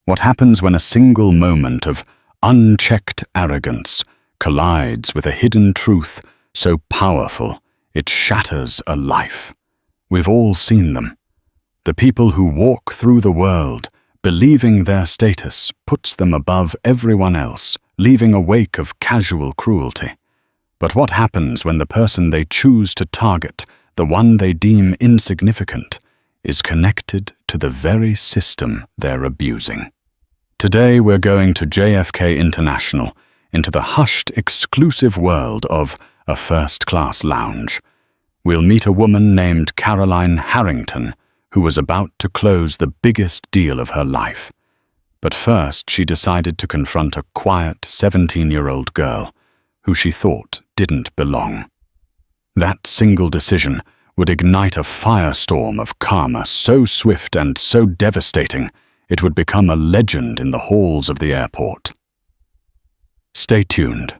What happens when a single moment of unchecked arrogance collides with a hidden truth so powerful it shatters a life? We've all seen them. The people who walk through the world believing their status puts them above everyone else, leaving a wake of casual cruelty. But what happens when the person they choose to target, the one they deem insignificant, is connected to the very system they're abusing? Today we're going to JFK International, into the hushed, exclusive world of a first-class lounge. We'll meet a woman named Caroline Harrington, who was about to close the biggest deal of her life. But first she decided to confront a quiet 17-year-old girl who she thought didn't belong. That single decision would ignite a firestorm of karma so swift and so devastating it would become a legend in the halls of the airport. Stay tuned.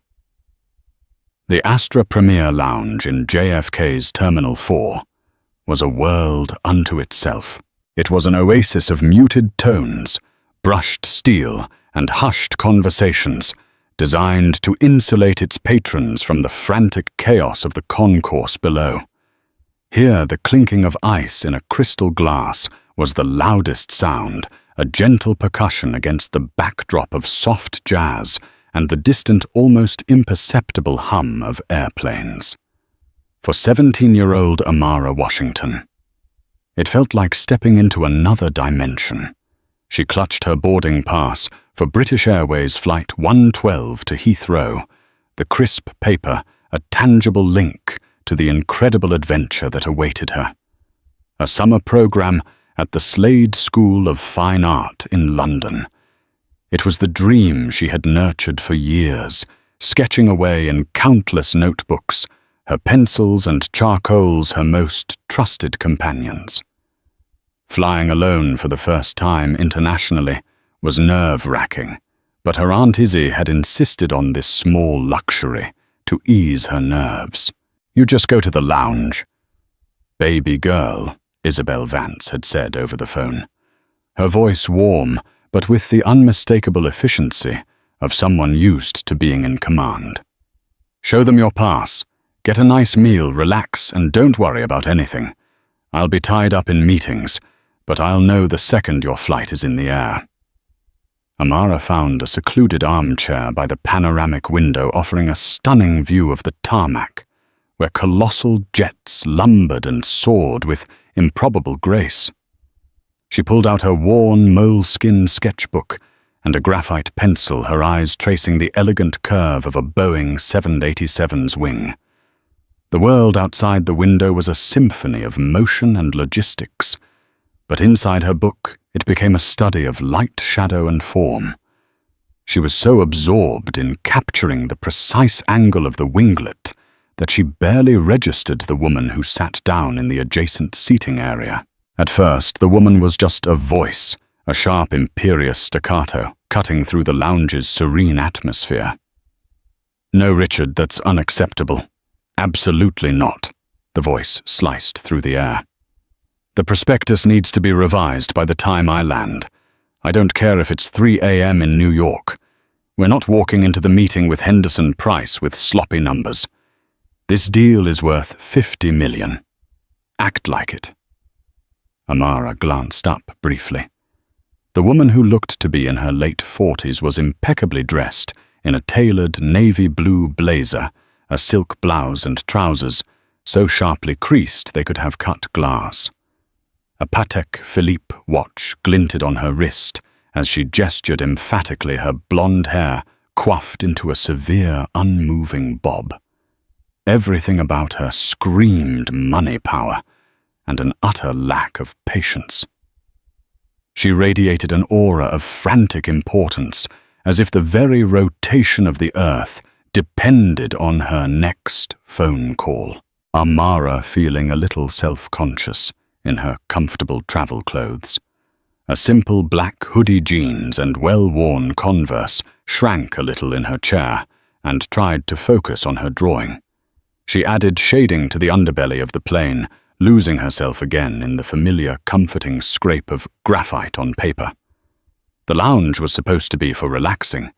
The Astra Premier Lounge in JFK's Terminal 4 was a world unto itself. It was an oasis of muted tones, brushed steel, and hushed conversations, designed to insulate its patrons from the frantic chaos of the concourse below. Here, the clinking of ice in a crystal glass was the loudest sound, a gentle percussion against the backdrop of soft jazz and the distant, almost imperceptible hum of airplanes. For 17-year-old Amara Washington, it felt like stepping into another dimension. She clutched her boarding pass for British Airways Flight 112 to Heathrow, the crisp paper a tangible link to the incredible adventure that awaited her. A summer program at the Slade School of Fine Art in London. It was the dream she had nurtured for years, sketching away in countless notebooks, her pencils and charcoals her most trusted companions. Flying alone for the first time internationally was nerve-wracking, but her Aunt Izzy had insisted on this small luxury to ease her nerves. "You just go to the lounge." "Baby girl," Isabel Vance had said over the phone, her voice warm but with the unmistakable efficiency of someone used to being in command. "Show them your pass. Get a nice meal, relax, and don't worry about anything. I'll be tied up in meetings, but I'll know the second your flight is in the air." Amara found a secluded armchair by the panoramic window offering a stunning view of the tarmac, where colossal jets lumbered and soared with improbable grace. She pulled out her worn moleskin sketchbook and a graphite pencil, her eyes tracing the elegant curve of a Boeing 787's wing. The world outside the window was a symphony of motion and logistics, but inside her book it became a study of light, shadow, and form. She was so absorbed in capturing the precise angle of the winglet that she barely registered the woman who sat down in the adjacent seating area. At first, the woman was just a voice, a sharp, imperious staccato, cutting through the lounge's serene atmosphere. "No, Richard, that's unacceptable. Absolutely not," the voice sliced through the air. "The prospectus needs to be revised by the time I land. I don't care if it's 3 a.m. in New York. We're not walking into the meeting with Henderson Price with sloppy numbers. This deal is worth $50 million. Act like it." Amara glanced up briefly. The woman, who looked to be in her late 40s, was impeccably dressed in a tailored navy blue blazer, a silk blouse and trousers, so sharply creased they could have cut glass. A Patek Philippe watch glinted on her wrist as she gestured emphatically, her blonde hair coiffed into a severe, unmoving bob. Everything about her screamed money power and an utter lack of patience. She radiated an aura of frantic importance, as if the very rotation of the earth depended on her next phone call. Amara, feeling a little self-conscious in her comfortable travel clothes. A simple black hoodie jeans and well-worn Converse, shrank a little in her chair and tried to focus on her drawing. She added shading to the underbelly of the plane, losing herself again in the familiar, comforting scrape of graphite on paper. The lounge was supposed to be for relaxing,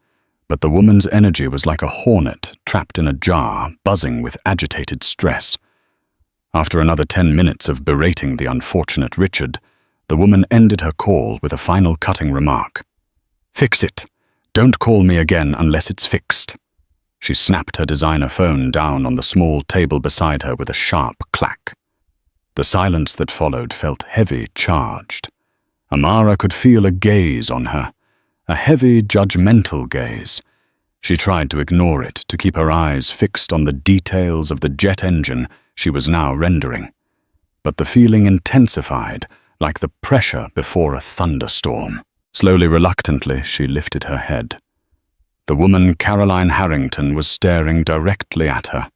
but the woman's energy was like a hornet trapped in a jar, buzzing with agitated stress. After another 10 minutes of berating the unfortunate Richard, the woman ended her call with a final cutting remark. "Fix it. Don't call me again unless it's fixed." She snapped her designer phone down on the small table beside her with a sharp clack. The silence that followed felt heavy, charged. Amara could feel a gaze on her, a heavy, judgmental gaze. She tried to ignore it, to keep her eyes fixed on the details of the jet engine she was now rendering. But the feeling intensified, like the pressure before a thunderstorm. Slowly, reluctantly, she lifted her head. The woman, Caroline Harrington, was staring directly at her.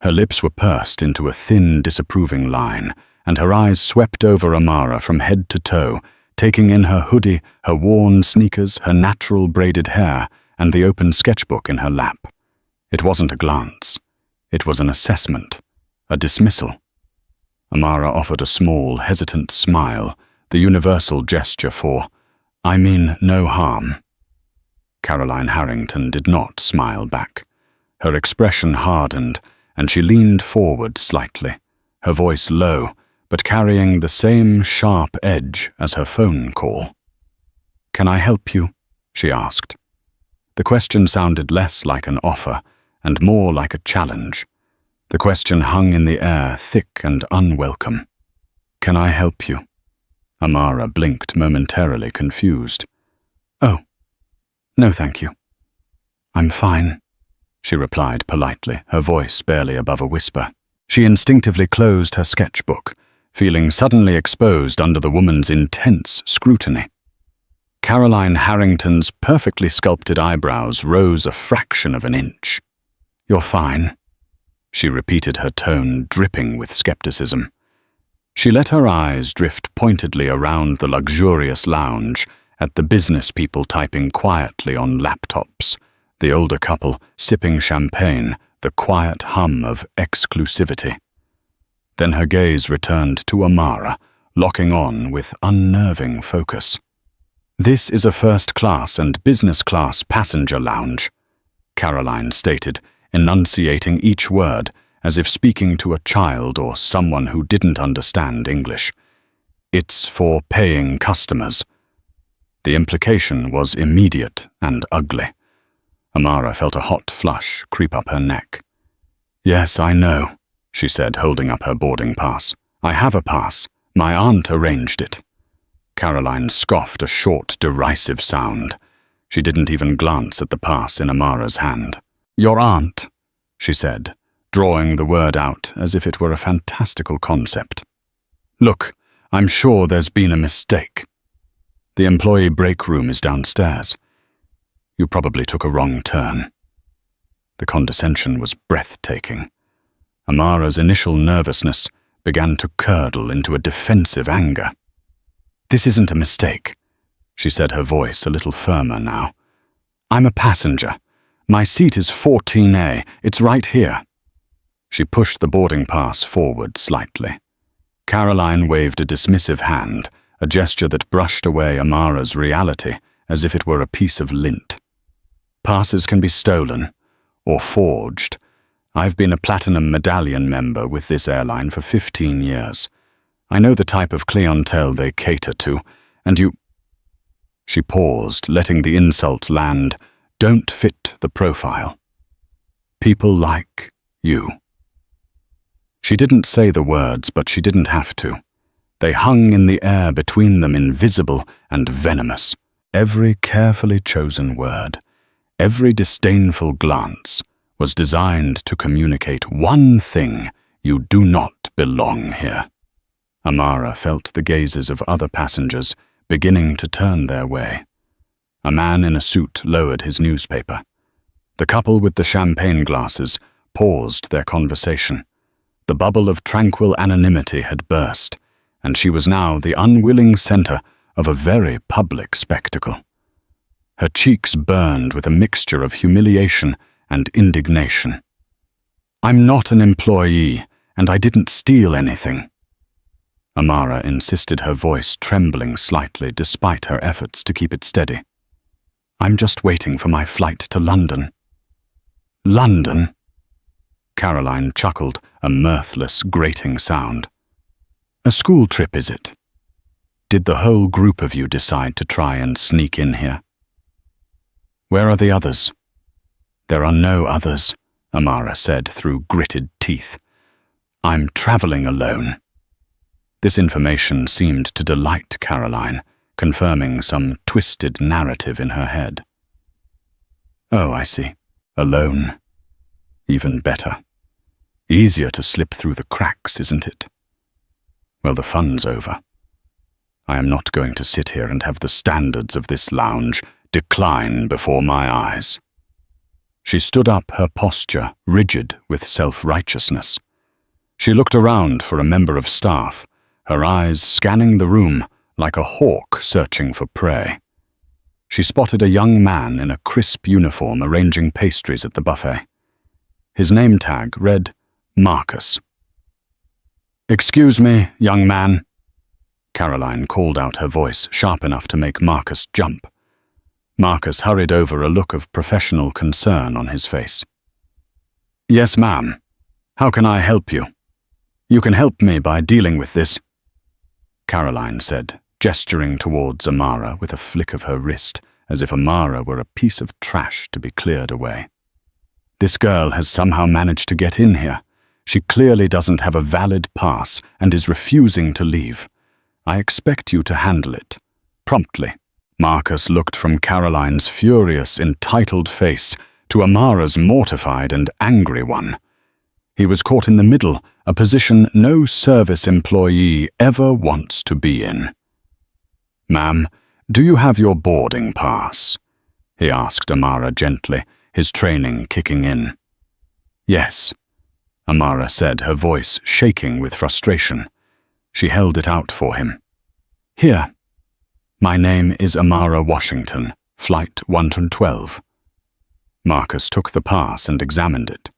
Her lips were pursed into a thin, disapproving line, and her eyes swept over Amara from head to toe, taking in her hoodie, her worn sneakers, her natural braided hair, and the open sketchbook in her lap. It wasn't a glance. It was an assessment, a dismissal. Amara offered a small, hesitant smile, the universal gesture for, "I mean no harm." Caroline Harrington did not smile back. Her expression hardened, and she leaned forward slightly, her voice low, but carrying the same sharp edge as her phone call. "Can I help you?" she asked. The question sounded less like an offer and more like a challenge. The question hung in the air, thick and unwelcome. "Can I help you?" Amara blinked, momentarily confused. "Oh, no thank you. I'm fine," she replied politely, her voice barely above a whisper. She instinctively closed her sketchbook, feeling suddenly exposed under the woman's intense scrutiny. Caroline Harrington's perfectly sculpted eyebrows rose a fraction of an inch. "You're fine," she repeated, her tone dripping with skepticism. She let her eyes drift pointedly around the luxurious lounge, at the business people typing quietly on laptops, the older couple sipping champagne, the quiet hum of exclusivity. Then her gaze returned to Amara, locking on with unnerving focus. "This is a first-class and business-class passenger lounge," Caroline stated, enunciating each word as if speaking to a child or someone who didn't understand English. "It's for paying customers." The implication was immediate and ugly. Amara felt a hot flush creep up her neck. "Yes, I know," she said, holding up her boarding pass. "I have a pass. My aunt arranged it." Caroline scoffed a short, derisive sound. She didn't even glance at the pass in Amara's hand. "Your aunt," she said, drawing the word out as if it were a fantastical concept. "Look, I'm sure there's been a mistake. The employee break room is downstairs. You probably took a wrong turn." The condescension was breathtaking. Amara's initial nervousness began to curdle into a defensive anger. "This isn't a mistake," she said, her voice a little firmer now. "I'm a passenger. My seat is 14A. It's right here." She pushed the boarding pass forward slightly. Caroline waved a dismissive hand, a gesture that brushed away Amara's reality as if it were a piece of lint. "Passes can be stolen or forged. I've been a Platinum Medallion member with this airline for 15 years. I know the type of clientele they cater to, and you—" She paused, letting the insult land, "don't fit the profile. People like you." She didn't say the words, but she didn't have to. They hung in the air between them, invisible and venomous. Every carefully chosen word, every disdainful glance, was designed to communicate one thing: you do not belong here. Amara felt the gazes of other passengers beginning to turn their way. A man in a suit lowered his newspaper. The couple with the champagne glasses paused their conversation. The bubble of tranquil anonymity had burst, and she was now the unwilling center of a very public spectacle. Her cheeks burned with a mixture of humiliation and indignation. "I'm not an employee, and I didn't steal anything." Amara insisted, her voice trembling slightly despite her efforts to keep it steady. I'm just waiting for my flight to London. London? Caroline chuckled, a mirthless, grating sound. A school trip, is it? Did the whole group of you decide to try and sneak in here? Where are the others? There are no others, Amara said through gritted teeth. I'm traveling alone. This information seemed to delight Caroline, confirming some twisted narrative in her head. Oh, I see. Alone. Even better. Easier to slip through the cracks, isn't it? Well, the fun's over. I am not going to sit here and have the standards of this lounge decline before my eyes. She stood up, her posture rigid with self-righteousness. She looked around for a member of staff, her eyes scanning the room like a hawk searching for prey. She spotted a young man in a crisp uniform arranging pastries at the buffet. His name tag read Marcus. Excuse me, young man. Caroline called out, her voice sharp enough to make Marcus jump. Marcus hurried over, a look of professional concern on his face. Yes, ma'am. How can I help you? You can help me by dealing with this, Caroline said, gesturing towards Amara with a flick of her wrist, as if Amara were a piece of trash to be cleared away. This girl has somehow managed to get in here. She clearly doesn't have a valid pass and is refusing to leave. I expect you to handle it. Promptly. Marcus looked from Caroline's furious, entitled face to Amara's mortified and angry one. He was caught in the middle, a position no service employee ever wants to be in. Ma'am, do you have your boarding pass? He asked Amara gently, his training kicking in. Yes, Amara said, her voice shaking with frustration. She held it out for him. Here. My name is Amara Washington, Flight 112. Marcus took the pass and examined it.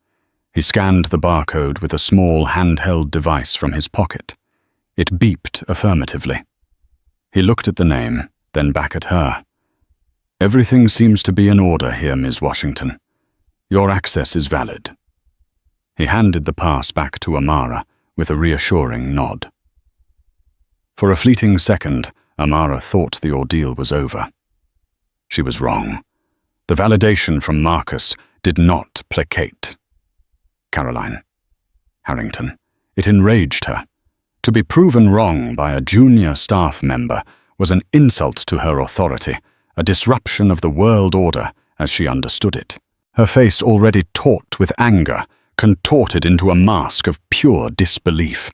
He scanned the barcode with a small handheld device from his pocket. It beeped affirmatively. He looked at the name, then back at her. Everything seems to be in order here, Ms. Washington. Your access is valid. He handed the pass back to Amara with a reassuring nod. For a fleeting second, Amara thought the ordeal was over. She was wrong. The validation from Marcus did not placate Caroline. Harrington. It enraged her. To be proven wrong by a junior staff member was an insult to her authority, a disruption of the world order as she understood it. Her face, already taut with anger, contorted into a mask of pure disbelief.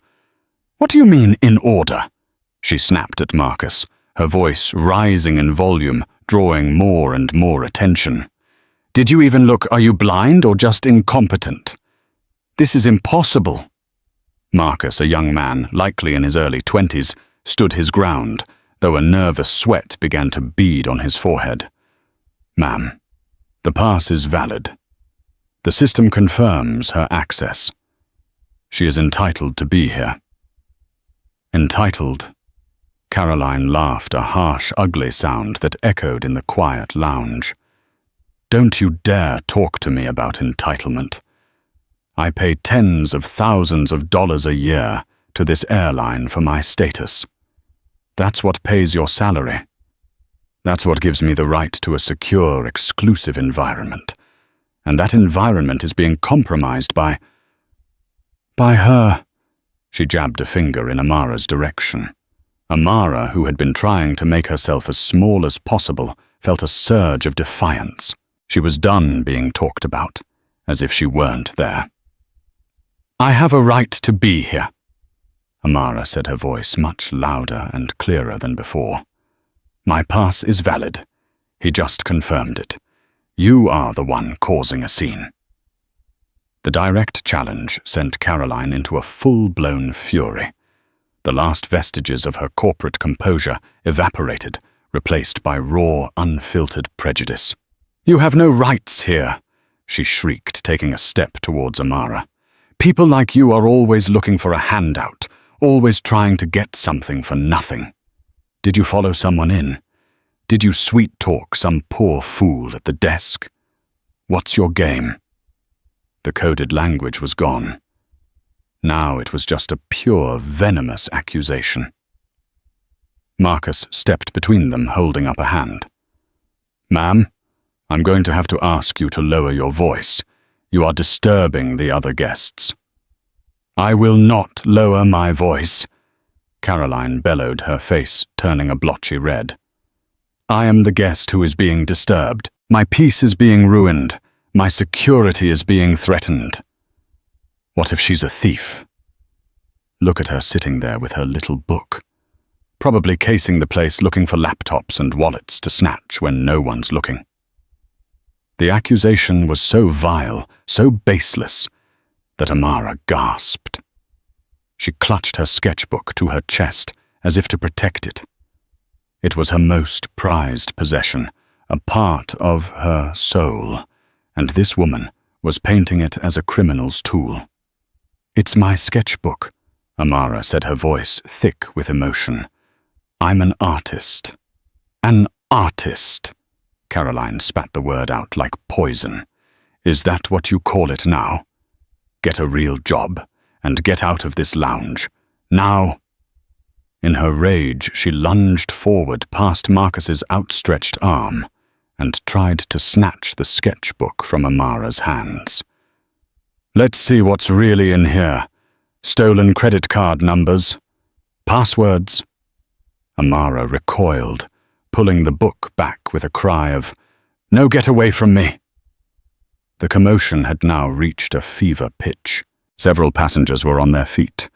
What do you mean, in order? She snapped at Marcus, her voice rising in volume, drawing more and more attention. Did you even look? Are you blind or just incompetent? This is impossible. Marcus, a young man, likely in his early 20s, stood his ground, though a nervous sweat began to bead on his forehead. Ma'am, the pass is valid. The system confirms her access. She is entitled to be here. Entitled? Caroline laughed, a harsh, ugly sound that echoed in the quiet lounge. Don't you dare talk to me about entitlement. I pay tens of thousands of dollars a year to this airline for my status. That's what pays your salary. That's what gives me the right to a secure, exclusive environment. And that environment is being compromised by her. She jabbed a finger in Amara's direction. Amara, who had been trying to make herself as small as possible, felt a surge of defiance. She was done being talked about, as if she weren't there. I have a right to be here, Amara said, her voice much louder and clearer than before. My pass is valid. He just confirmed it. You are the one causing a scene. The direct challenge sent Caroline into a full-blown fury. The last vestiges of her corporate composure evaporated, replaced by raw, unfiltered prejudice. You have no rights here, she shrieked, taking a step towards Amara. People like you are always looking for a handout, always trying to get something for nothing. Did you follow someone in? Did you sweet-talk some poor fool at the desk? What's your game? The coded language was gone. Now it was just a pure, venomous accusation. Marcus stepped between them, holding up a hand. "Ma'am, I'm going to have to ask you to lower your voice. You are disturbing the other guests." "I will not lower my voice," Caroline bellowed, her face turning a blotchy red. "I am the guest who is being disturbed. My peace is being ruined. My security is being threatened. What if she's a thief? Look at her sitting there with her little book, probably casing the place looking for laptops and wallets to snatch when no one's looking." The accusation was so vile, so baseless, that Amara gasped. She clutched her sketchbook to her chest as if to protect it. It was her most prized possession, a part of her soul, and this woman was painting it as a criminal's tool. "It's my sketchbook," Amara said, her voice thick with emotion. "I'm an artist." "An artist?" Caroline spat the word out like poison. "Is that what you call it now? Get a real job and get out of this lounge. Now!" In her rage, she lunged forward past Marcus's outstretched arm and tried to snatch the sketchbook from Amara's hands. "Let's see what's really in here. Stolen credit card numbers. Passwords." Amara recoiled, pulling the book back with a cry of, "No, get away from me!" The commotion had now reached a fever pitch. Several passengers were on their feet.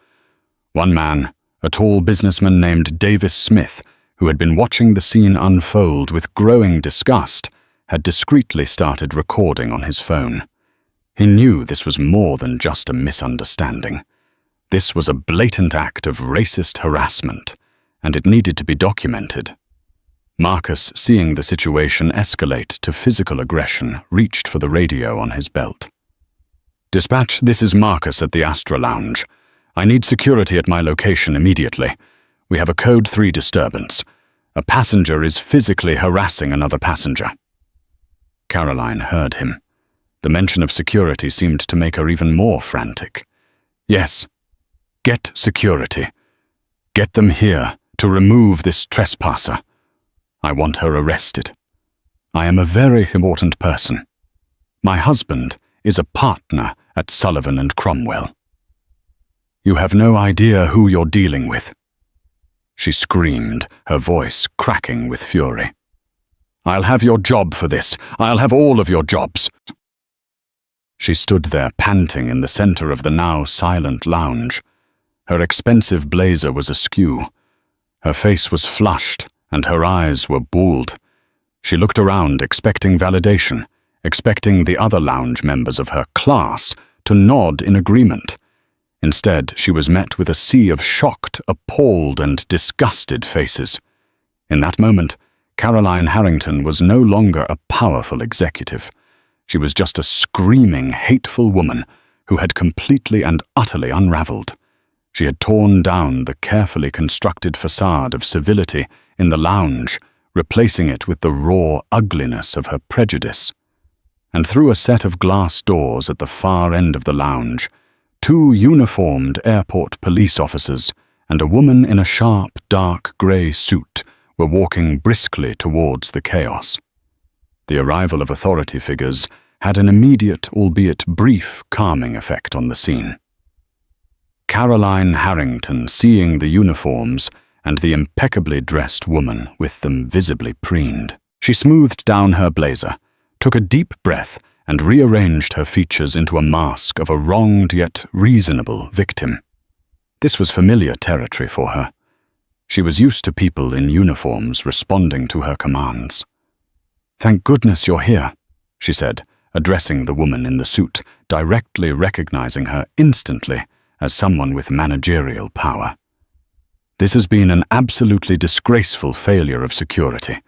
One man, a tall businessman named Davis Smith, who had been watching the scene unfold with growing disgust, had discreetly started recording on his phone. He knew this was more than just a misunderstanding. This was a blatant act of racist harassment, and it needed to be documented. Marcus, seeing the situation escalate to physical aggression, reached for the radio on his belt. "Dispatch, this is Marcus at the Astra Lounge. I need security at my location immediately. We have a Code 3 disturbance. A passenger is physically harassing another passenger." Caroline heard him. The mention of security seemed to make her even more frantic. "Yes, get security. Get them here to remove this trespasser. I want her arrested. I am a very important person. My husband is a partner at Sullivan and Cromwell. You have no idea who you're dealing with," she screamed, her voice cracking with fury. "I'll have your job for this. I'll have all of your jobs." She stood there panting in the center of the now silent lounge. Her expensive blazer was askew. Her face was flushed and her eyes were bulled. She looked around, expecting validation, expecting the other lounge members of her class to nod in agreement. Instead, she was met with a sea of shocked, appalled, and disgusted faces. In that moment, Caroline Harrington was no longer a powerful executive. She was just a screaming, hateful woman who had completely and utterly unraveled. She had torn down the carefully constructed facade of civility in the lounge, replacing it with the raw ugliness of her prejudice. And through a set of glass doors at the far end of the lounge, two uniformed airport police officers and a woman in a sharp, dark grey suit were walking briskly towards the chaos. The arrival of authority figures had an immediate, albeit brief, calming effect on the scene. Caroline Harrington, seeing the uniforms and the impeccably dressed woman with them visibly preened, she smoothed down her blazer, took a deep breath, and rearranged her features into a mask of a wronged yet reasonable victim. This was familiar territory for her. She was used to people in uniforms responding to her commands. "Thank goodness you're here," she said, addressing the woman in the suit, directly recognizing her instantly as someone with managerial power. "This has been an absolutely disgraceful failure of security.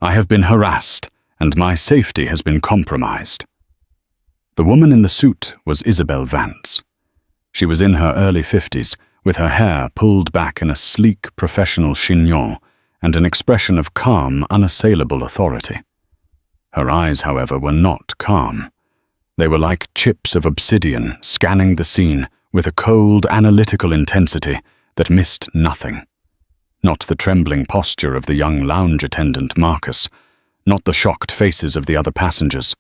I have been harassed, and my safety has been compromised." The woman in the suit was Isabel Vance. She was in her early 50s, with her hair pulled back in a sleek professional chignon and an expression of calm, unassailable authority. Her eyes, however, were not calm. They were like chips of obsidian scanning the scene with a cold, analytical intensity that missed nothing. Not the trembling posture of the young lounge attendant Marcus, not the shocked faces of the other passengers,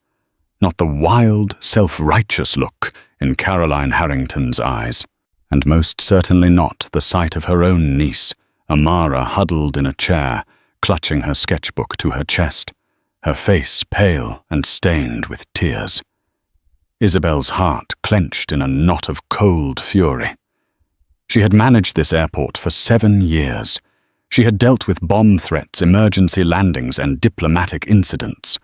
not the wild, self-righteous look in Caroline Harrington's eyes, and most certainly not the sight of her own niece, Amara, huddled in a chair, clutching her sketchbook to her chest, her face pale and stained with tears. Isabel's heart clenched in a knot of cold fury. She had managed this airport for 7 years. She had dealt with bomb threats, emergency landings, and diplomatic incidents,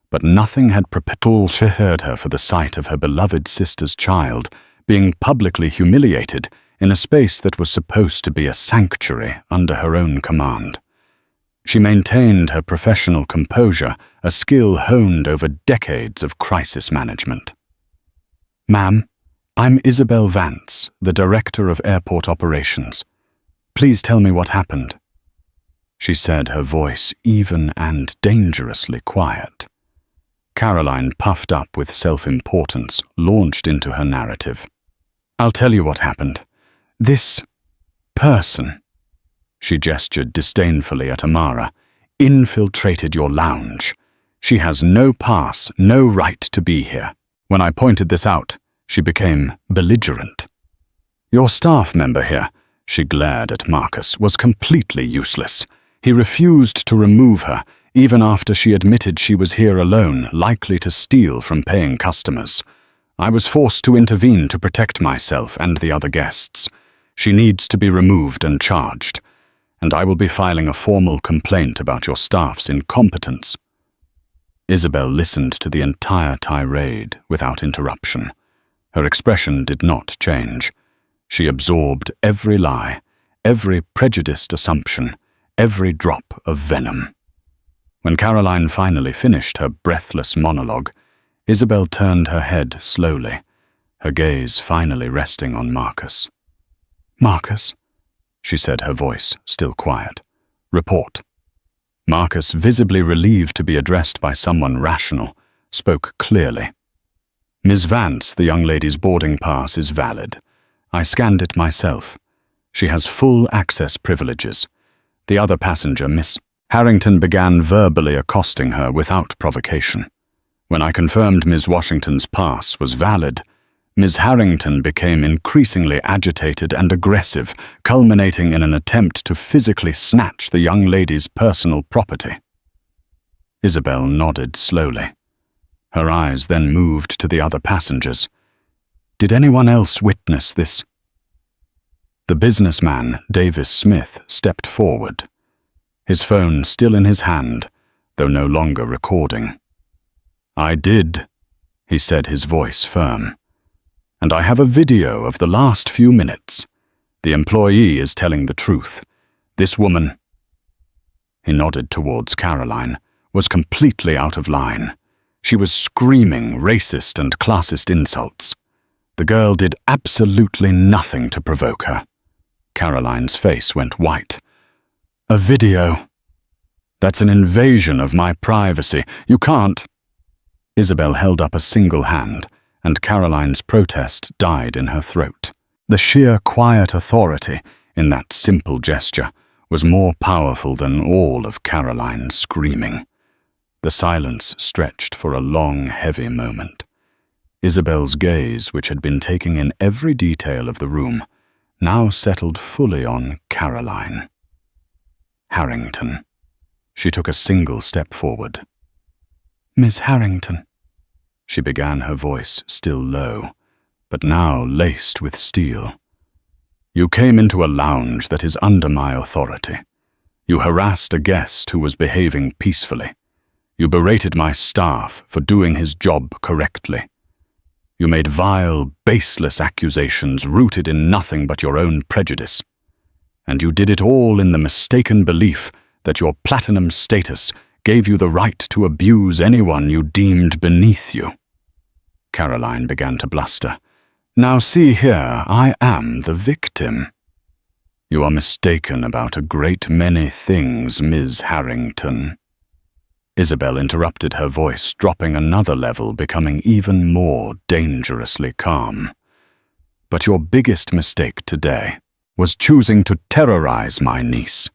but nothing had prepared her for the sight of her beloved sister's child being publicly humiliated in a space that was supposed to be a sanctuary under her own command. She maintained her professional composure, a skill honed over decades of crisis management. "Ma'am, I'm Isabel Vance, the Director of Airport Operations. Please tell me what happened," she said, her voice even and dangerously quiet. Caroline, puffed up with self-importance, launched into her narrative. "I'll tell you what happened. This person," she gestured disdainfully at Amara, "infiltrated your lounge. She has no pass, no right to be here." When I pointed this out, she became belligerent. "Your staff member here," she glared at Marcus, "was completely useless. He refused to remove her, even after she admitted she was here alone, likely to steal from paying customers. I was forced to intervene to protect myself and the other guests. She needs to be removed and charged, and I will be filing a formal complaint about your staff's incompetence." Isabel listened to the entire tirade without interruption. Her expression did not change. She absorbed every lie, every prejudiced assumption, every drop of venom. When Caroline finally finished her breathless monologue, Isabel turned her head slowly, her gaze finally resting on Marcus. "Marcus," she said, her voice still quiet. "Report." Marcus, visibly relieved to be addressed by someone rational, spoke clearly. "Ms. Vance, the young lady's boarding pass is valid. I scanned it myself. She has full access privileges. The other passenger, Miss Harrington, began verbally accosting her without provocation. When I confirmed Ms. Washington's pass was valid, Ms. Harrington became increasingly agitated and aggressive, culminating in an attempt to physically snatch the young lady's personal property." Isabel nodded slowly. Her eyes then moved to the other passengers. "Did anyone else witness this?" The businessman, Davis Smith, stepped forward, his phone still in his hand, though no longer recording. "I did," he said, his voice firm. "And I have a video of the last few minutes. The employee is telling the truth. This woman," he nodded towards Caroline, "was completely out of line. She was screaming racist and classist insults. The girl did absolutely nothing to provoke her." Caroline's face went white. "A video? That's an invasion of my privacy. You can't." Isabel held up a single hand, and Caroline's protest died in her throat. The sheer quiet authority in that simple gesture was more powerful than all of Caroline's screaming. The silence stretched for a long, heavy moment. Isabel's gaze, which had been taking in every detail of the room, now settled fully on Caroline Harrington. She took a single step forward. "Miss Harrington," she began, her voice still low, but now laced with steel. "You came into a lounge that is under my authority. You harassed a guest who was behaving peacefully. You berated my staff for doing his job correctly. You made vile, baseless accusations rooted in nothing but your own prejudice. And you did it all in the mistaken belief that your platinum status gave you the right to abuse anyone you deemed beneath you." Caroline began to bluster. "Now see here, I am the victim." You are mistaken about a great many things, Ms. Harrington. Isabel interrupted, her voice dropping another level, becoming even more dangerously calm. But your biggest mistake today was choosing to terrorize my niece.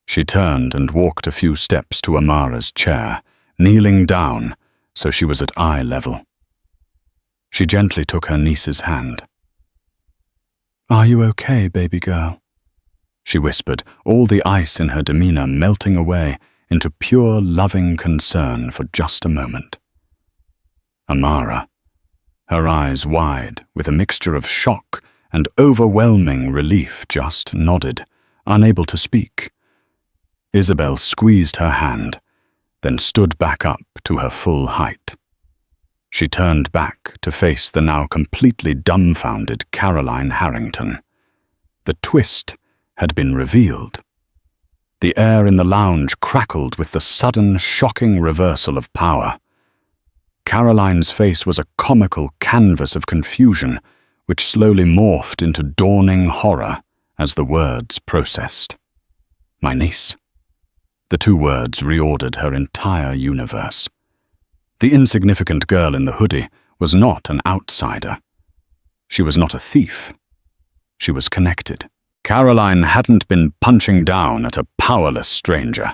She turned and walked a few steps to Amara's chair, kneeling down so she was at eye level. She gently took her niece's hand. "Are you okay, baby girl?" she whispered, all the ice in her demeanor melting away into pure, loving concern for just a moment. Amara, her eyes wide with a mixture of shock and overwhelming relief, just nodded, unable to speak. Isabel squeezed her hand, then stood back up to her full height. She turned back to face the now completely dumbfounded Caroline Harrington. The twist had been revealed. The air in the lounge crackled with the sudden, shocking reversal of power. Caroline's face was a comical canvas of confusion, which slowly morphed into dawning horror as the words processed. My niece. The two words reordered her entire universe. The insignificant girl in the hoodie was not an outsider. She was not a thief. She was connected. Caroline hadn't been punching down at a powerless stranger.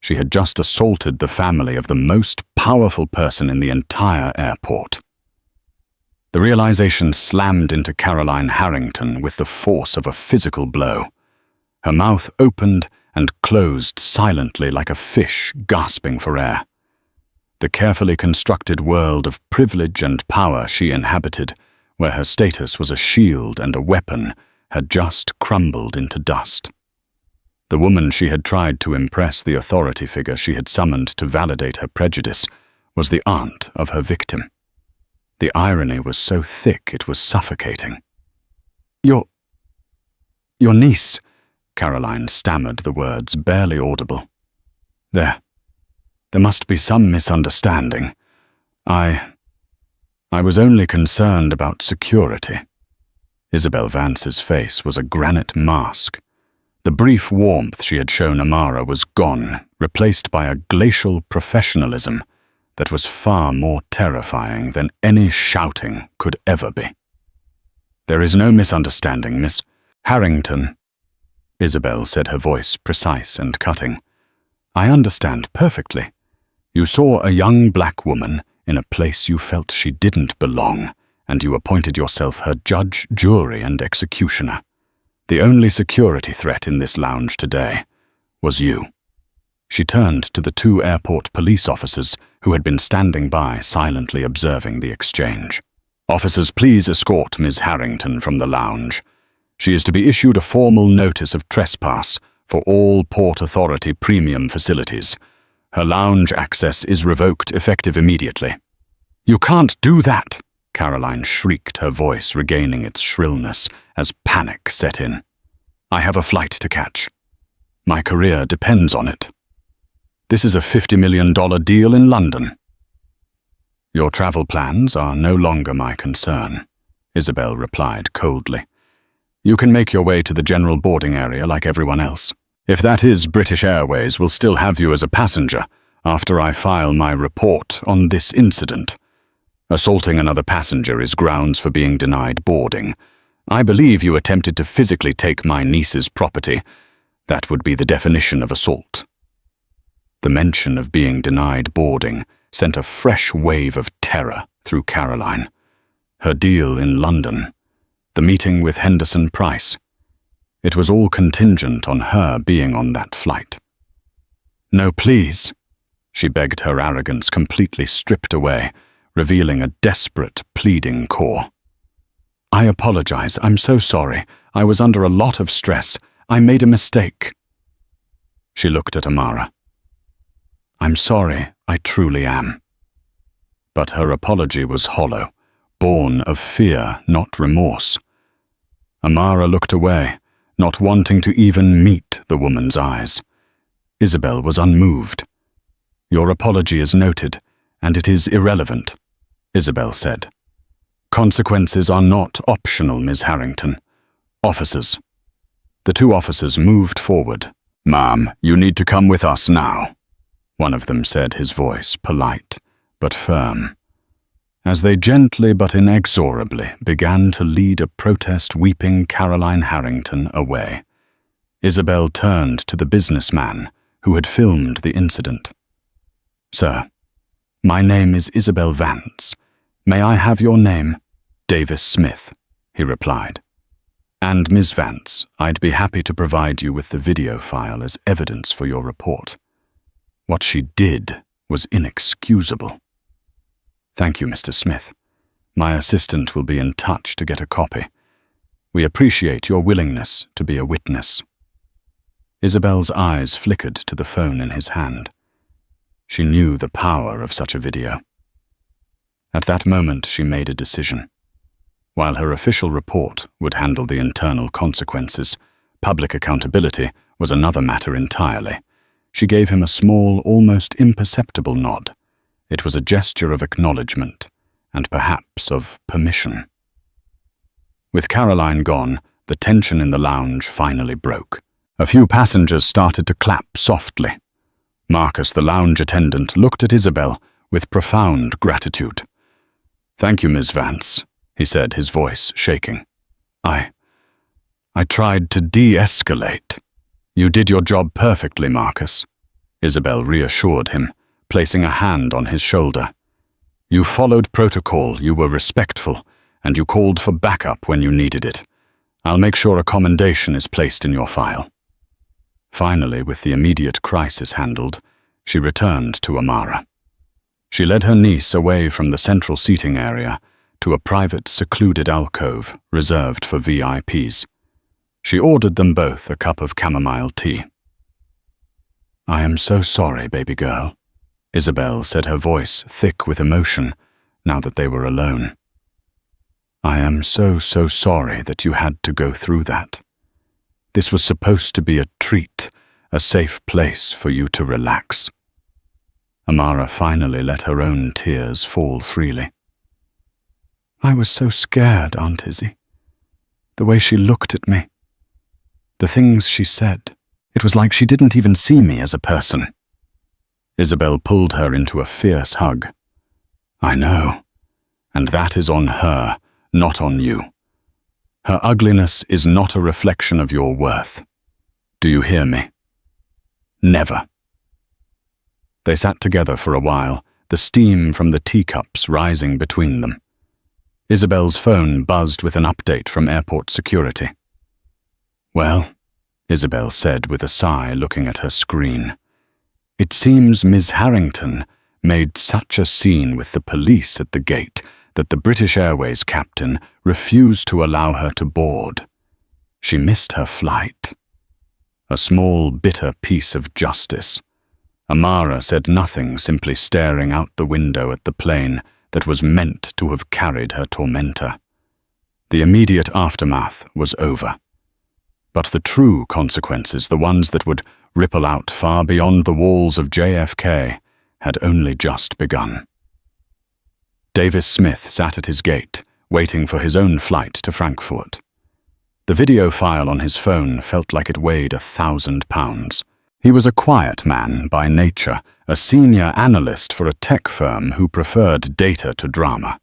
She had just assaulted the family of the most powerful person in the entire airport. The realization slammed into Caroline Harrington with the force of a physical blow. Her mouth opened and closed silently like a fish gasping for air. The carefully constructed world of privilege and power she inhabited, where her status was a shield and a weapon, had just crumbled into dust. The woman she had tried to impress, the authority figure she had summoned to validate her prejudice, was the aunt of her victim. The irony was so thick it was suffocating. Your niece," Caroline stammered the words, barely audible. There must be some misunderstanding. I was only concerned about security." Isabel Vance's face was a granite mask. The brief warmth she had shown Amara was gone, replaced by a glacial professionalism that was far more terrifying than any shouting could ever be. "There is no misunderstanding, Miss Harrington," Isabel said, her voice precise and cutting. "I understand perfectly. You saw a young black woman in a place you felt she didn't belong, and you appointed yourself her judge, jury, and executioner. The only security threat in this lounge today was you." She turned to the two airport police officers who had been standing by, silently observing the exchange. "Officers, please escort Ms. Harrington from the lounge. She is to be issued a formal notice of trespass for all Port Authority premium facilities. Her lounge access is revoked effective immediately." "You can't do that!" Caroline shrieked, her voice regaining its shrillness as panic set in. "I have a flight to catch. My career depends on it. This is a $50 million deal in London." "Your travel plans are no longer my concern," Isabel replied coldly. "You can make your way to the general boarding area like everyone else. If that is, British Airways will still have you as a passenger after I file my report on this incident. Assaulting another passenger is grounds for being denied boarding. I believe you attempted to physically take my niece's property. That would be the definition of assault." The mention of being denied boarding sent a fresh wave of terror through Caroline. Her deal in London, the meeting with Henderson Price. It was all contingent on her being on that flight. "No, please," she begged, her arrogance completely stripped away, revealing a desperate, pleading core. "I apologize. I'm so sorry. I was under a lot of stress. I made a mistake." She looked at Amara. "I'm sorry, I truly am." But her apology was hollow, born of fear, not remorse. Amara looked away, not wanting to even meet the woman's eyes. Isabel was unmoved. "Your apology is noted, and it is irrelevant," Isabel said. "Consequences are not optional, Ms. Harrington. Officers, The two officers moved forward. "Ma'am, you need to come with us now," one of them said, his voice polite but firm. As they gently but inexorably began to lead a protest-weeping Caroline Harrington away, Isabel turned to the businessman who had filmed the incident. "Sir, my name is Isabel Vance. May I have your name?" "Davis Smith," he replied. "And Ms. Vance, I'd be happy to provide you with the video file as evidence for your report. What she did was inexcusable." "Thank you, Mr. Smith. My assistant will be in touch to get a copy. We appreciate your willingness to be a witness." Isabel's eyes flickered to the phone in his hand. She knew the power of such a video. At that moment, she made a decision. While her official report would handle the internal consequences, public accountability was another matter entirely. She gave him a small, almost imperceptible nod. It was a gesture of acknowledgement, and perhaps of permission. With Caroline gone, the tension in the lounge finally broke. A few passengers started to clap softly. Marcus, the lounge attendant, looked at Isabel with profound gratitude. "Thank you, Ms. Vance," he said, his voice shaking. I tried to de-escalate." "You did your job perfectly, Marcus," Isabel reassured him, placing a hand on his shoulder. "You followed protocol, you were respectful, and you called for backup when you needed it. I'll make sure a commendation is placed in your file." Finally, with the immediate crisis handled, she returned to Amara. She led her niece away from the central seating area to a private, secluded alcove reserved for VIPs. She ordered them both a cup of chamomile tea. "I am so sorry, baby girl," Isabel said, her voice thick with emotion now that they were alone. "I am so sorry that you had to go through that. This was supposed to be a treat, a safe place for you to relax." Amara finally let her own tears fall freely. "I was so scared, Aunt Izzy. The way she looked at me. The things she said. It was like she didn't even see me as a person." Isabel pulled her into a fierce hug. "I know. And that is on her, not on you. Her ugliness is not a reflection of your worth. Do you hear me? Never." They sat together for a while, the steam from the teacups rising between them. Isabel's phone buzzed with an update from airport security. "Well," Isabel said with a sigh, looking at her screen, "it seems Ms. Harrington made such a scene with the police at the gate that the British Airways captain refused to allow her to board. She missed her flight. A small, bitter piece of justice." Amara said nothing, simply staring out the window at the plane that was meant to have carried her tormentor. The immediate aftermath was over. But the true consequences, the ones that would ripple out far beyond the walls of JFK, had only just begun. Davis Smith sat at his gate, waiting for his own flight to Frankfurt. The video file on his phone felt like it weighed 1,000 pounds. He was a quiet man by nature, a senior analyst for a tech firm who preferred data to drama.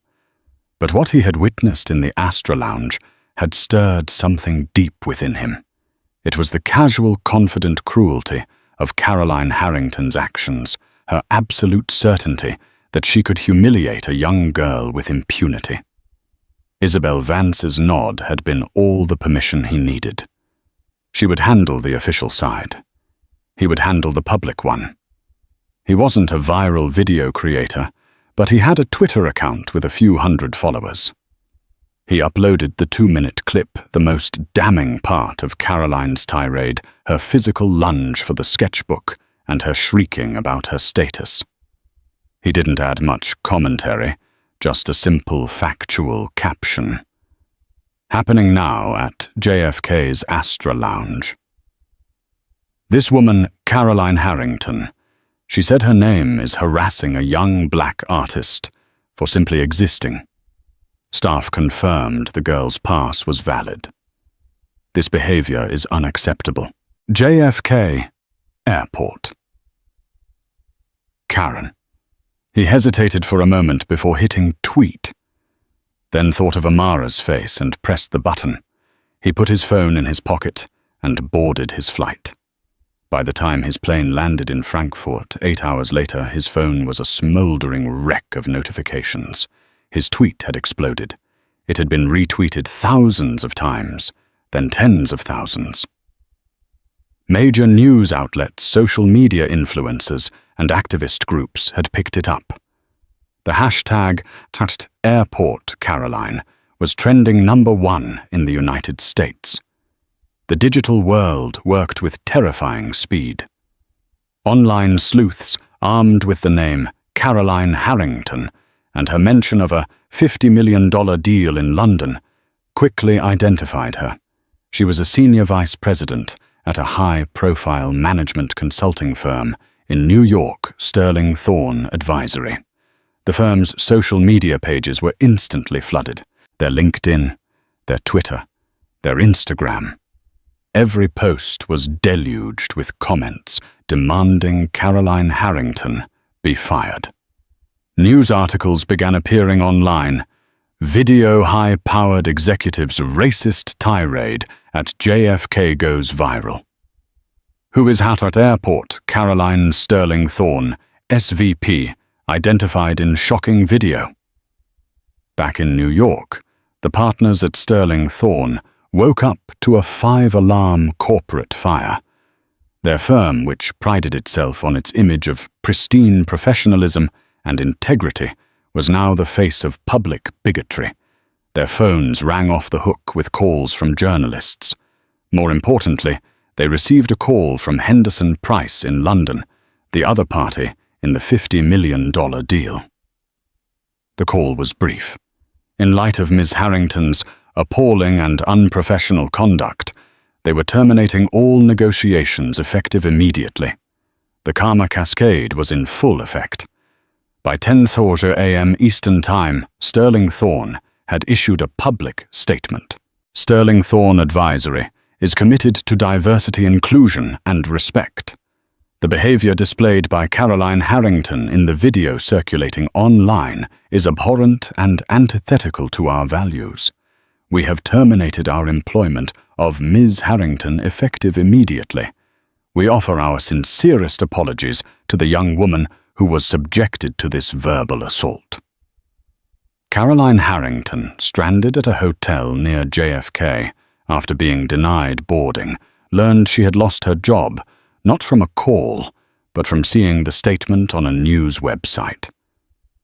But what he had witnessed in the Astra Lounge had stirred something deep within him. It was the casual, confident cruelty of Caroline Harrington's actions, her absolute certainty that she could humiliate a young girl with impunity. Isabel Vance's nod had been all the permission he needed. She would handle the official side. He would handle the public one. He wasn't a viral video creator, but he had a Twitter account with a few hundred followers. He uploaded the 2-minute clip, the most damning part of Caroline's tirade, her physical lunge for the sketchbook and her shrieking about her status. He didn't add much commentary, just a simple factual caption. Happening now at JFK's Astra Lounge. This woman, Caroline Harrington, she said her name is harassing a young black artist for simply existing. Staff confirmed the girl's pass was valid. This behavior is unacceptable. JFK Airport. Karen. He hesitated for a moment before hitting tweet, then thought of Amara's face and pressed the button. He put his phone in his pocket and boarded his flight. By the time his plane landed in Frankfurt 8 hours later, his phone was a smoldering wreck of notifications. His tweet had exploded. It had been retweeted thousands of times, then tens of thousands. Major news outlets, social media influencers, and activist groups had picked it up. The hashtag #AirportCaroline was trending #1 in the United States. The digital world worked with terrifying speed. Online sleuths, armed with the name Caroline Harrington and her mention of a $50 million deal in London, quickly identified her. She was a senior vice president at a high-profile management consulting firm in New York, Sterling Thorne Advisory. The firm's social media pages were instantly flooded. Their LinkedIn, their Twitter, their Instagram. Every post was deluged with comments demanding Caroline Harrington be fired. News articles began appearing online. Video high-powered executives' racist tirade at JFK goes viral. Who is at airport Caroline Sterling Thorne, SVP, identified in shocking video. Back in New York, the partners at Sterling Thorne woke up to a 5-alarm corporate fire. Their firm, which prided itself on its image of pristine professionalism and integrity, was now the face of public bigotry. Their phones rang off the hook with calls from journalists. More importantly, they received a call from Henderson Price in London, the other party in the $50 million deal. The call was brief. In light of Ms. Harrington's appalling and unprofessional conduct, they were terminating all negotiations effective immediately. The karma cascade was in full effect. By 10:30 a.m. Eastern Time, Sterling Thorne had issued a public statement. Sterling Thorne Advisory is committed to diversity, inclusion, and respect. The behavior displayed by Caroline Harrington in the video circulating online is abhorrent and antithetical to our values. We have terminated our employment of Ms. Harrington effective immediately. We offer our sincerest apologies to the young woman who was subjected to this verbal assault. Caroline Harrington, stranded at a hotel near JFK after being denied boarding, learned she had lost her job, not from a call, but from seeing the statement on a news website.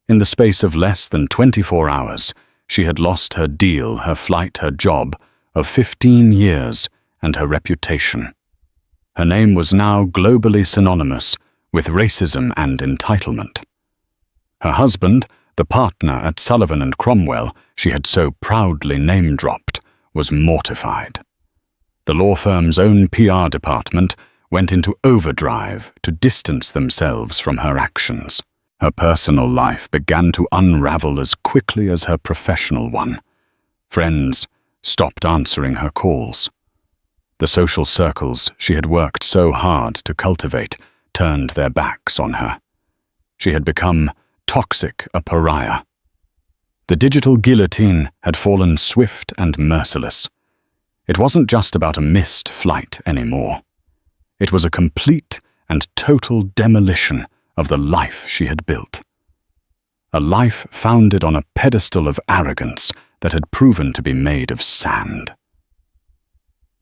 In the space of less than 24 hours, she had lost her deal, her flight, her job of 15 years, and her reputation. Her name was now globally synonymous with racism and entitlement. Her husband, the partner at Sullivan & Cromwell she had so proudly name-dropped, was mortified. The law firm's own PR department went into overdrive to distance themselves from her actions. Her personal life began to unravel as quickly as her professional one. Friends stopped answering her calls. The social circles she had worked so hard to cultivate turned their backs on her. She had become toxic, a pariah. The digital guillotine had fallen swift and merciless. It wasn't just about a missed flight anymore. It was a complete and total demolition of the life she had built. A life founded on a pedestal of arrogance that had proven to be made of sand.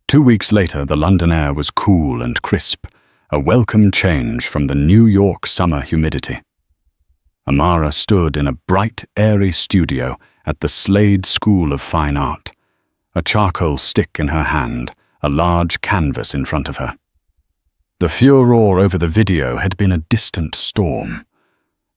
2 weeks later, the London air was cool and crisp, a welcome change from the New York summer humidity. Amara stood in a bright, airy studio at the Slade School of Fine Art, a charcoal stick in her hand, a large canvas in front of her. The furor over the video had been a distant storm.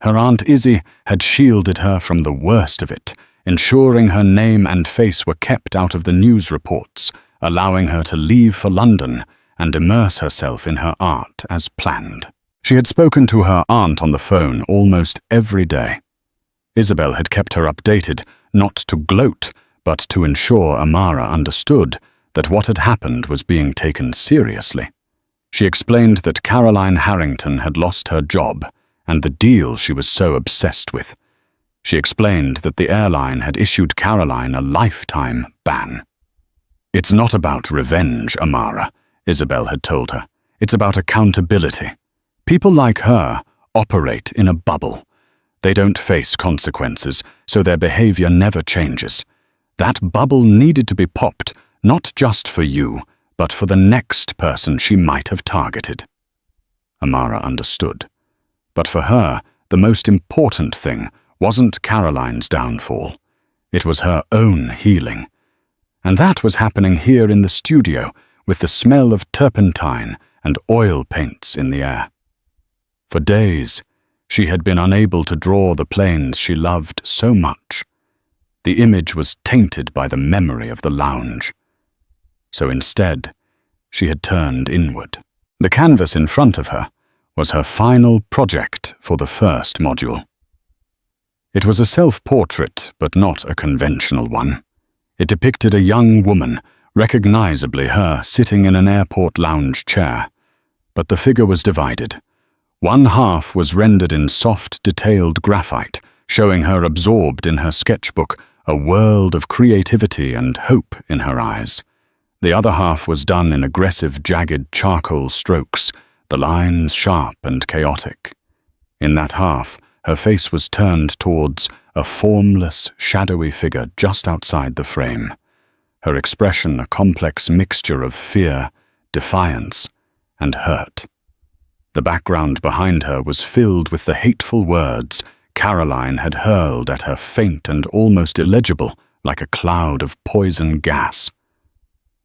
Her Aunt Izzy had shielded her from the worst of it, ensuring her name and face were kept out of the news reports, allowing her to leave for London and immerse herself in her art as planned. She had spoken to her aunt on the phone almost every day. Isabel had kept her updated, not to gloat, but to ensure Amara understood that what had happened was being taken seriously. She explained that Caroline Harrington had lost her job and the deal she was so obsessed with. She explained that the airline had issued Caroline a lifetime ban. "It's not about revenge, Amara," Isabel had told her. "It's about accountability. People like her operate in a bubble. They don't face consequences, so their behavior never changes. That bubble needed to be popped, not just for you, but for the next person she might have targeted." Amara understood. But for her, the most important thing wasn't Caroline's downfall. It was her own healing. And that was happening here in the studio, with the smell of turpentine and oil paints in the air. For days, she had been unable to draw the planes she loved so much. The image was tainted by the memory of the lounge. So instead, she had turned inward. The canvas in front of her was her final project for the first module. It was a self-portrait, but not a conventional one. It depicted a young woman, recognizably her, sitting in an airport lounge chair. But the figure was divided. One half was rendered in soft, detailed graphite, showing her absorbed in her sketchbook, a world of creativity and hope in her eyes. The other half was done in aggressive, jagged charcoal strokes, the lines sharp and chaotic. In that half, her face was turned towards a formless, shadowy figure just outside the frame. Her expression a complex mixture of fear, defiance, and hurt. The background behind her was filled with the hateful words Caroline had hurled at her, faint and almost illegible, like a cloud of poison gas.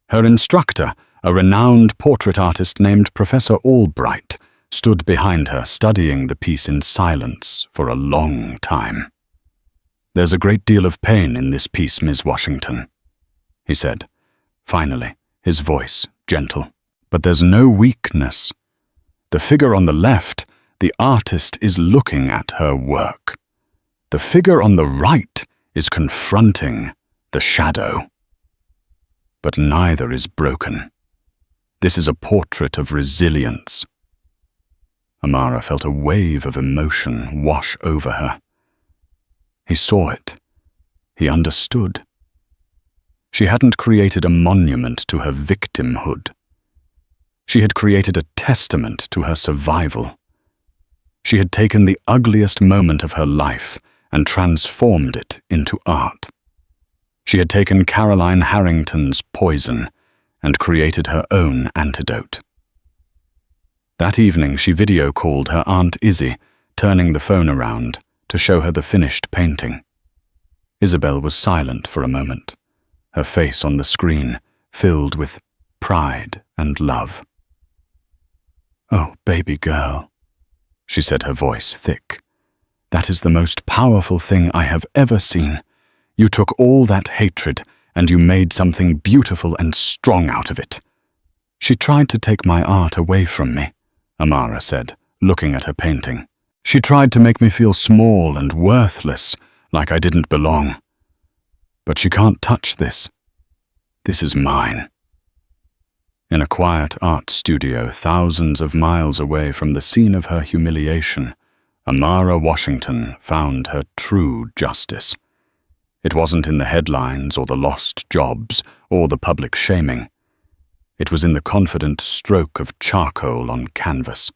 Her instructor, a renowned portrait artist named Professor Albright, stood behind her, studying the piece in silence for a long time. "There's a great deal of pain in this piece, Ms. Washington," he said, finally, his voice gentle. "But there's no weakness. The figure on the left, the artist is looking at her work. The figure on the right is confronting the shadow. But neither is broken. This is a portrait of resilience." Amara felt a wave of emotion wash over her. He saw it. He understood. She hadn't created a monument to her victimhood. She had created a testament to her survival. She had taken the ugliest moment of her life and transformed it into art. She had taken Caroline Harrington's poison and created her own antidote. That evening she video-called her Aunt Izzy, turning the phone around to show her the finished painting. Isabel was silent for a moment, her face on the screen filled with pride and love. "Oh, baby girl," she said, her voice thick. "That is the most powerful thing I have ever seen. You took all that hatred and you made something beautiful and strong out of it." "She tried to take my art away from me," Amara said, looking at her painting. "She tried to make me feel small and worthless, like I didn't belong. But she can't touch this. This is mine." In a quiet art studio thousands of miles away from the scene of her humiliation, Amara Washington found her true justice. It wasn't in the headlines or the lost jobs or the public shaming. It was in the confident stroke of charcoal on canvas.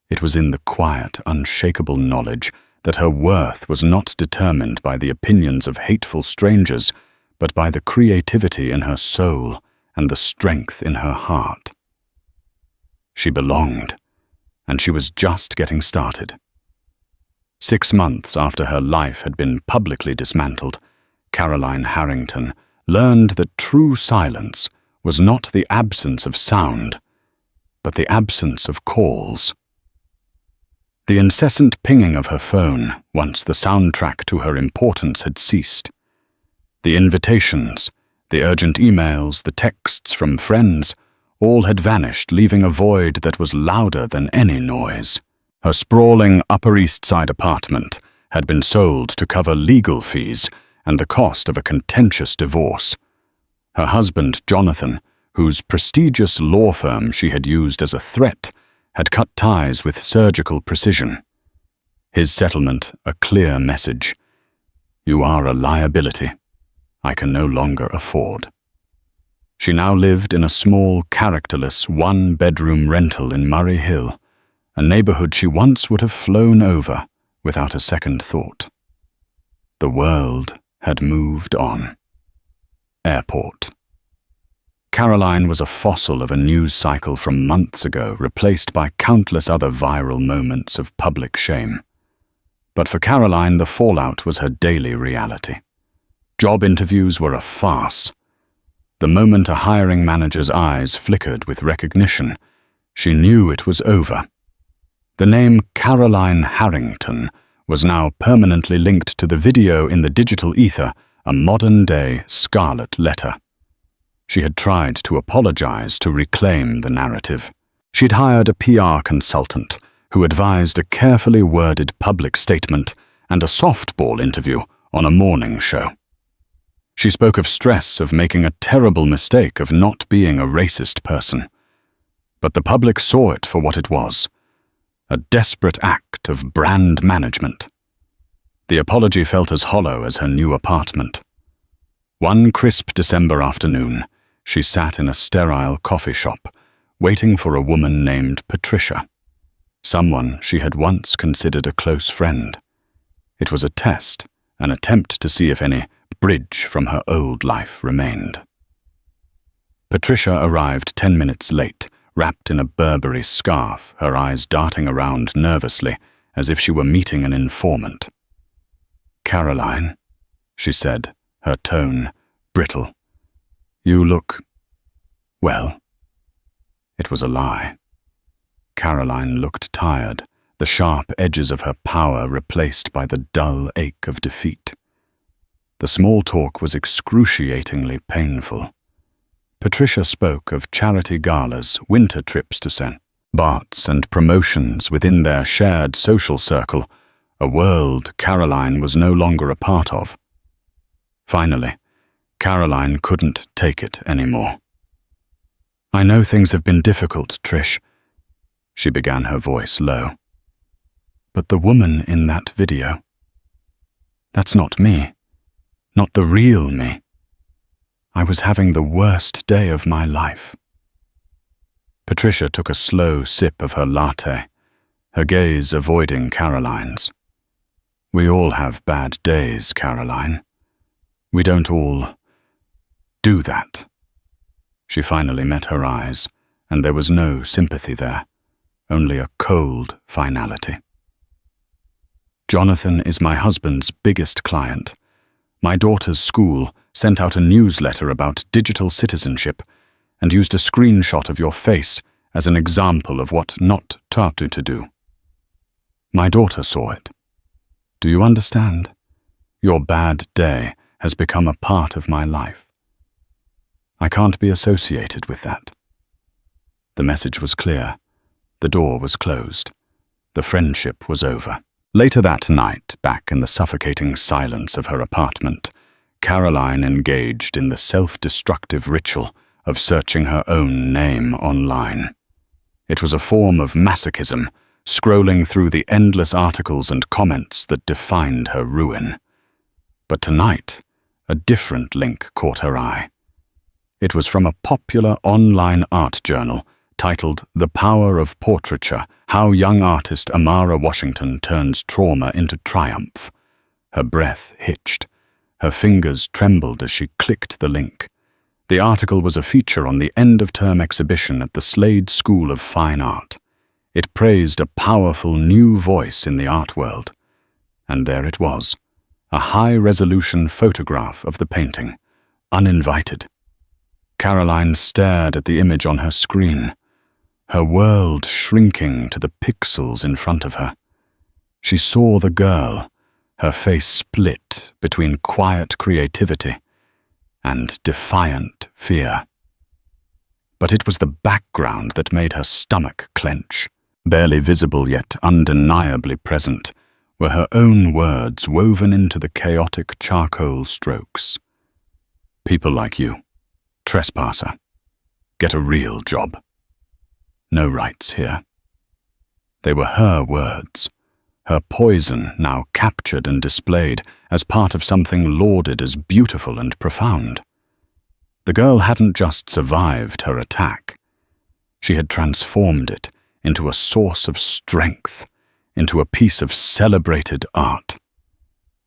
It was in the quiet, unshakable knowledge that her worth was not determined by the opinions of hateful strangers, but by the creativity in her soul and the strength in her heart. She belonged, and she was just getting started. 6 months after her life had been publicly dismantled, Caroline Harrington learned that true silence was not the absence of sound, but the absence of calls. The incessant pinging of her phone, once the soundtrack to her importance had ceased. The invitations, the urgent emails, the texts from friends, all had vanished, leaving a void that was louder than any noise. Her sprawling Upper East Side apartment had been sold to cover legal fees and the cost of a contentious divorce. Her husband, Jonathan, whose prestigious law firm she had used as a threat, had cut ties with surgical precision. His settlement a clear message. You are a liability I can no longer afford. She now lived in a small, characterless, one-bedroom rental in Murray Hill, a neighborhood she once would have flown over without a second thought. The world had moved on. Airport. Caroline was a fossil of a news cycle from months ago, replaced by countless other viral moments of public shame. But for Caroline, the fallout was her daily reality. Job interviews were a farce. The moment a hiring manager's eyes flickered with recognition, she knew it was over. The name Caroline Harrington was now permanently linked to the video in the digital ether, a modern-day scarlet letter. She had tried to apologize to reclaim the narrative. She'd hired a PR consultant who advised a carefully worded public statement and a softball interview on a morning show. She spoke of stress of making a terrible mistake of not being a racist person. But the public saw it for what it was, a desperate act of brand management. The apology felt as hollow as her new apartment. One crisp December afternoon, she sat in a sterile coffee shop, waiting for a woman named Patricia, someone she had once considered a close friend. It was a test, an attempt to see if any bridge from her old life remained. Patricia arrived 10 minutes late, wrapped in a Burberry scarf, her eyes darting around nervously, as if she were meeting an informant. "Caroline," she said, her tone brittle. "You look... well." It was a lie. Caroline looked tired, the sharp edges of her power replaced by the dull ache of defeat. The small talk was excruciatingly painful. Patricia spoke of charity galas, winter trips to St. Bart's, and promotions within their shared social circle, a world Caroline was no longer a part of. Finally, Caroline couldn't take it anymore. "I know things have been difficult, Trish," she began, her voice low. "But the woman in that video, that's not me. Not the real me. I was having the worst day of my life." Patricia took a slow sip of her latte, her gaze avoiding Caroline's. "We all have bad days, Caroline. We don't all do that." She finally met her eyes, and there was no sympathy there, only a cold finality. "Jonathan is my husband's biggest client. My daughter's school sent out a newsletter about digital citizenship and used a screenshot of your face as an example of what not to do. My daughter saw it. Do you understand? Your bad day has become a part of my life. I can't be associated with that." The message was clear. The door was closed. The friendship was over. Later that night, back in the suffocating silence of her apartment, Caroline engaged in the self-destructive ritual of searching her own name online. It was a form of masochism, scrolling through the endless articles and comments that defined her ruin. But tonight, a different link caught her eye. It was from a popular online art journal titled "The Power of Portraiture: How Young Artist Amara Washington Turns Trauma into Triumph." Her breath hitched. Her fingers trembled as she clicked the link. The article was a feature on the end-of-term exhibition at the Slade School of Fine Art. It praised a powerful new voice in the art world. And there it was, a high-resolution photograph of the painting, uninvited. Caroline stared at the image on her screen, her world shrinking to the pixels in front of her. She saw the girl, her face split between quiet creativity and defiant fear. But it was the background that made her stomach clench. Barely visible yet undeniably present were her own words woven into the chaotic charcoal strokes. "People like you. Trespasser. Get a real job. No rights here. They were her words, her poison now captured and displayed as part of something lauded as beautiful and profound. The girl hadn't just survived her attack. She had transformed it into a source of strength, into a piece of celebrated art.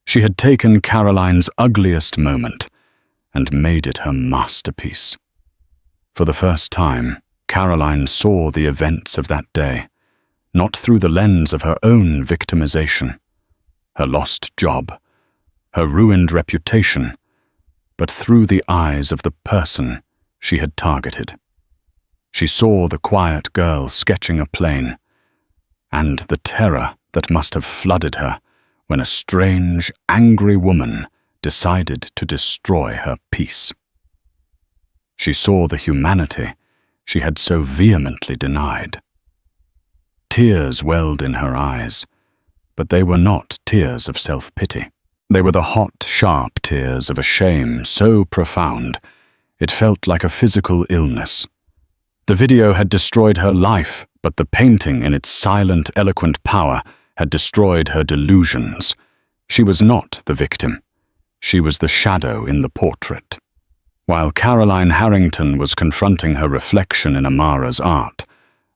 She had taken Caroline's ugliest moment and made it her masterpiece. For the first time, Caroline saw the events of that day, not through the lens of her own victimization, her lost job, her ruined reputation, but through the eyes of the person she had targeted. She saw the quiet girl sketching a plane, and the terror that must have flooded her when a strange, angry woman decided to destroy her peace. She saw the humanity she had so vehemently denied. Tears welled in her eyes, but they were not tears of self-pity. They were the hot, sharp tears of a shame so profound it felt like a physical illness. The video had destroyed her life, but the painting in its silent, eloquent power had destroyed her delusions. She was not the victim. She was the shadow in the portrait. While Caroline Harrington was confronting her reflection in Amara's art,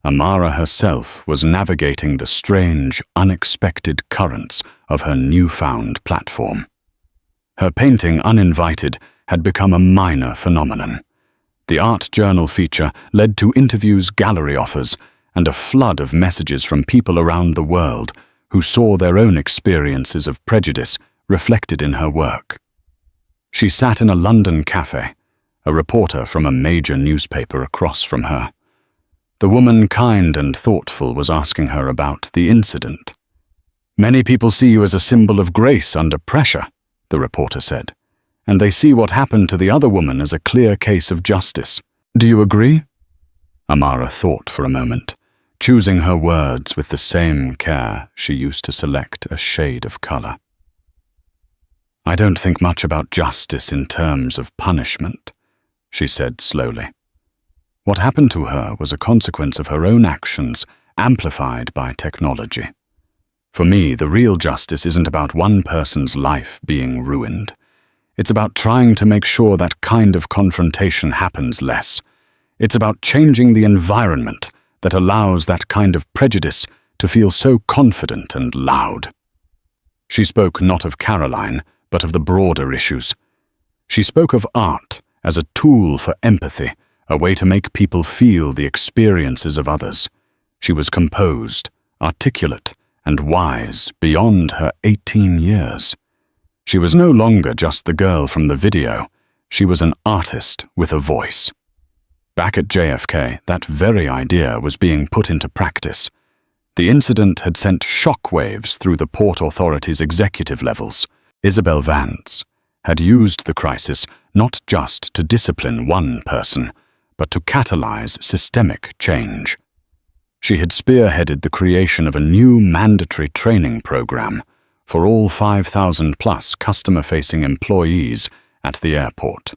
Amara herself was navigating the strange, unexpected currents of her newfound platform. Her painting, uninvited, had become a minor phenomenon. The art journal feature led to interviews, gallery offers, and a flood of messages from people around the world who saw their own experiences of prejudice reflected in her work. She sat in a London cafe, a reporter from a major newspaper across from her. The woman, kind and thoughtful, was asking her about the incident. "Many people see you as a symbol of grace under pressure," the reporter said, "and they see what happened to the other woman as a clear case of justice. Do you agree?" Amara thought for a moment, choosing her words with the same care she used to select a shade of color. "I don't think much about justice in terms of punishment," she said slowly. What happened to her was a consequence of her own actions, amplified by technology. For me, the real justice isn't about one person's life being ruined. It's about trying to make sure that kind of confrontation happens less. It's about changing the environment that allows that kind of prejudice to feel so confident and loud. She spoke not of Caroline, but of the broader issues. She spoke of art as a tool for empathy, a way to make people feel the experiences of others. She was composed, articulate, and wise beyond her 18 years. She was no longer just the girl from the video. She was an artist with a voice. Back at JFK, that very idea was being put into practice. The incident had sent shockwaves through the Port Authority's executive levels. Isabel Vance had used the crisis not just to discipline one person, but to catalyze systemic change. She had spearheaded the creation of a new mandatory training program for all 5,000-plus customer-facing employees at the airport.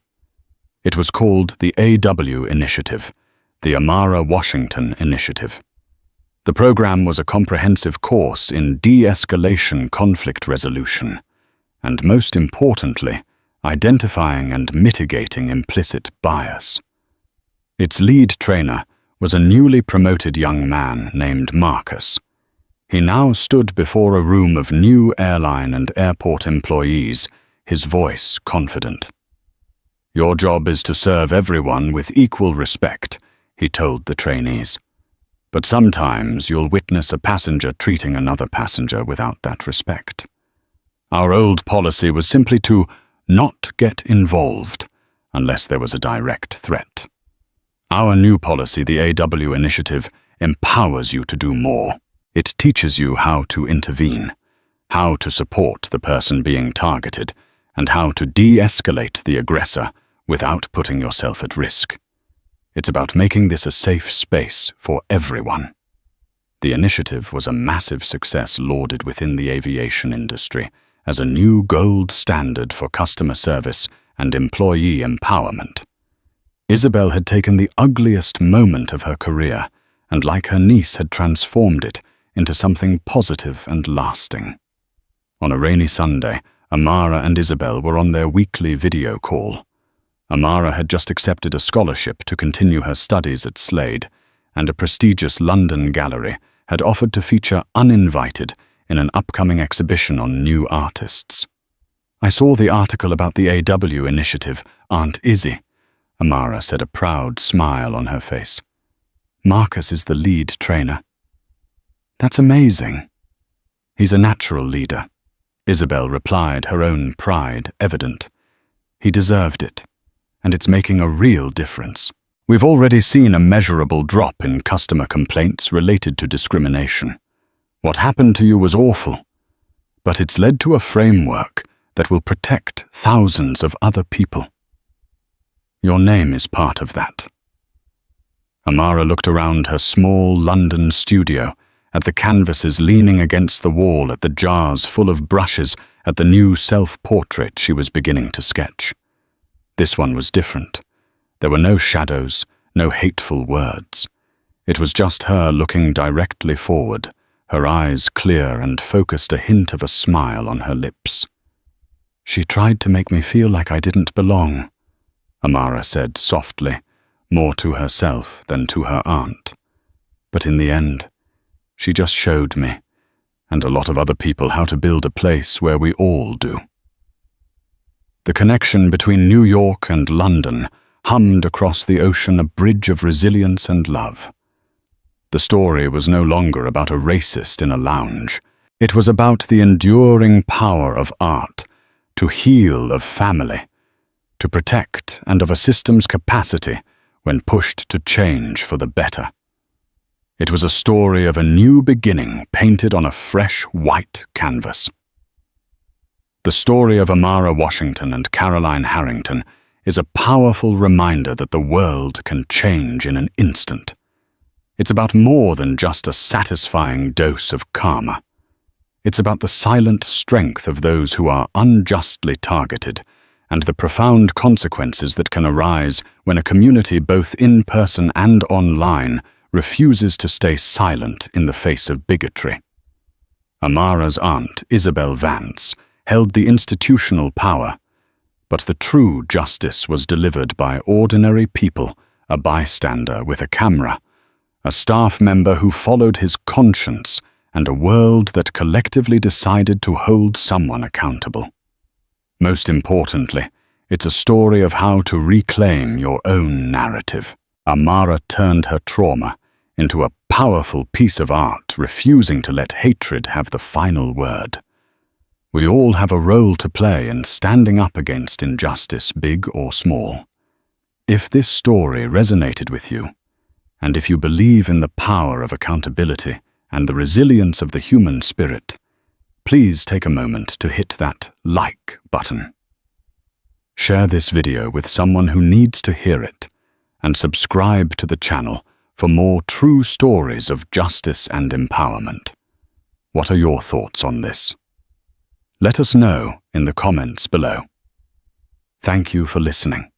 It was called the AW Initiative, the Amara Washington Initiative. The program was a comprehensive course in de-escalation conflict resolution, and most importantly, identifying and mitigating implicit bias. Its lead trainer was a newly promoted young man named Marcus. He now stood before a room of new airline and airport employees, his voice confident. "Your job is to serve everyone with equal respect," he told the trainees. "But sometimes you'll witness a passenger treating another passenger without that respect. Our old policy was simply to not get involved unless there was a direct threat. Our new policy, the AW Initiative, empowers you to do more. It teaches you how to intervene, how to support the person being targeted, and how to de-escalate the aggressor without putting yourself at risk. It's about making this a safe space for everyone." The initiative was a massive success lauded within the aviation industry as a new gold standard for customer service and employee empowerment. Isabel had taken the ugliest moment of her career and, like her niece, had transformed it into something positive and lasting. On a rainy Sunday, Amara and Isabel were on their weekly video call. Amara had just accepted a scholarship to continue her studies at Slade, and a prestigious London gallery had offered to feature uninvited in an upcoming exhibition on new artists. "I saw the article about the AW initiative, Aunt Izzy," Amara said, a proud smile on her face. "Marcus is the lead trainer." "That's amazing." "He's a natural leader," Isabel replied, her own pride evident. "He deserved it, and it's making a real difference. We've already seen a measurable drop in customer complaints related to discrimination. What happened to you was awful, but it's led to a framework that will protect thousands of other people. Your name is part of that." Amara looked around her small London studio, at the canvases leaning against the wall, at the jars full of brushes, at the new self-portrait she was beginning to sketch. This one was different. There were no shadows, no hateful words. It was just her looking directly forward, her eyes clear and focused, a hint of a smile on her lips. "She tried to make me feel like I didn't belong," Amara said softly, more to herself than to her aunt. "But in the end, she just showed me, and a lot of other people, how to build a place where we all do." The connection between New York and London hummed across the ocean, a bridge of resilience and love. The story was no longer about a racist in a lounge. It was about the enduring power of art to heal, of family, to protect, and of a system's capacity when pushed to change for the better. It was a story of a new beginning painted on a fresh white canvas. The story of Amara Washington and Caroline Harrington is a powerful reminder that the world can change in an instant. It's about more than just a satisfying dose of karma. It's about the silent strength of those who are unjustly targeted, and the profound consequences that can arise when a community, both in person and online, refuses to stay silent in the face of bigotry. Amara's aunt, Isabel Vance, held the institutional power, but the true justice was delivered by ordinary people, a bystander with a camera, a staff member who followed his conscience, and a world that collectively decided to hold someone accountable. Most importantly, it's a story of how to reclaim your own narrative. Amara turned her trauma into a powerful piece of art, refusing to let hatred have the final word. We all have a role to play in standing up against injustice, big or small. If this story resonated with you, and if you believe in the power of accountability and the resilience of the human spirit, please take a moment to hit that like button. Share this video with someone who needs to hear it, and subscribe to the channel for more true stories of justice and empowerment. What are your thoughts on this? Let us know in the comments below. Thank you for listening.